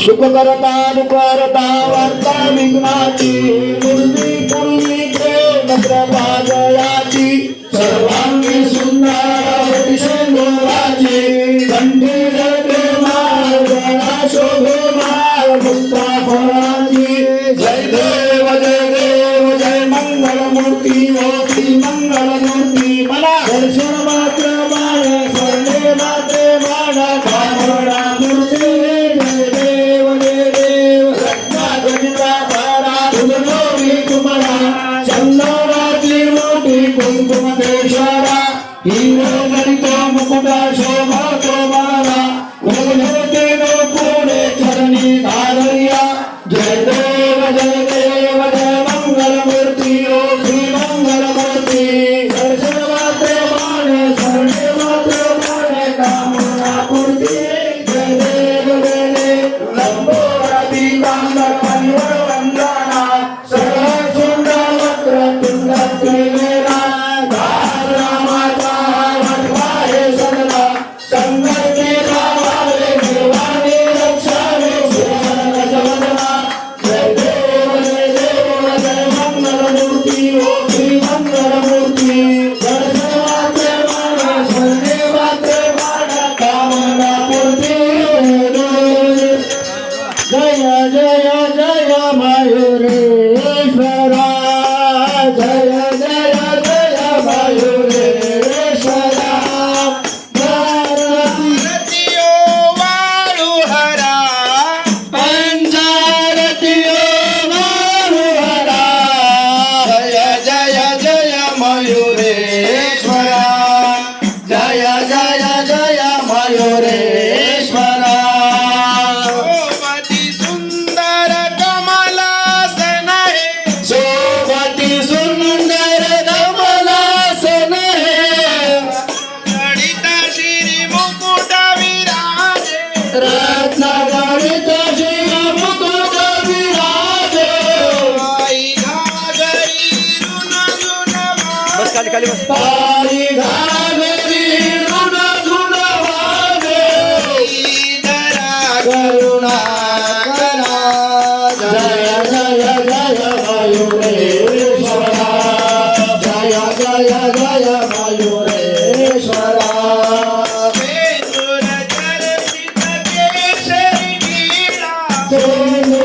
सुख करता दुःख करता वार्ता विघ्नाची पूर्वी पूर्वी प्रेम कृपा जयाची सर्वांगी सुंदर शेंदुराची कंठी जगते माळ गळा शोभे माळ मुक्ता फळाची जय देव जय मंगल मूर्ती ओ श्री मंगल मूर्ती मला दर्शन मात्र माळ स्वर्णे मात्र माळ कामडा मूर्ती जय देव रत्नागणिता पारा तुझोरी तुम्हाला चंदनाची मोठी कुंकुम देशारा हिरो गणित मुकुटा शोभा तो मारा उलटे नो पुणे चरणी धारिया जय देव जय मंगल मूर्ती ओ श्री मंगल मूर्ती दर्शन मात्र माने स्वर्णे मात्र माने कामना पूर्ती जय देव लंबोरा दीपांबर परिवर वंदना सर्व सुंदर वक्र तुंड त्रिवेणा रामाचा वटवाहे सदना संगती रामावे देवाने रक्षावे सुरन जवदना जय देव जय मंगल मूर्ती ओ श्री मंगल मूर्ती दर्शन मात्र माने स्वर्णे मात्र माने कामना पूर्ती जय जय जय मयूरेश्वरा जय जय जय मयूरेश्वरा भारतीयो वाळुहरा पंचारतियो मारुहरा जय जय जय मयूरेश्वरा जय जय जय मयूरेश्वरा सोबती सुंदर कमलासन हे सोबती सुंदर कमलासन हे ललित श्री मुकुट विराजे रत्नगणित श्री मुकुट विराजे आई घागरी रुन रुन तारी घागरी रुण रुण वाजे धरा करुणा करा जय जय जय मयूरेश्वरा जय जय जय मयूरेश्वरा वेदुर चर्चित केशरी गिरा सेंदूर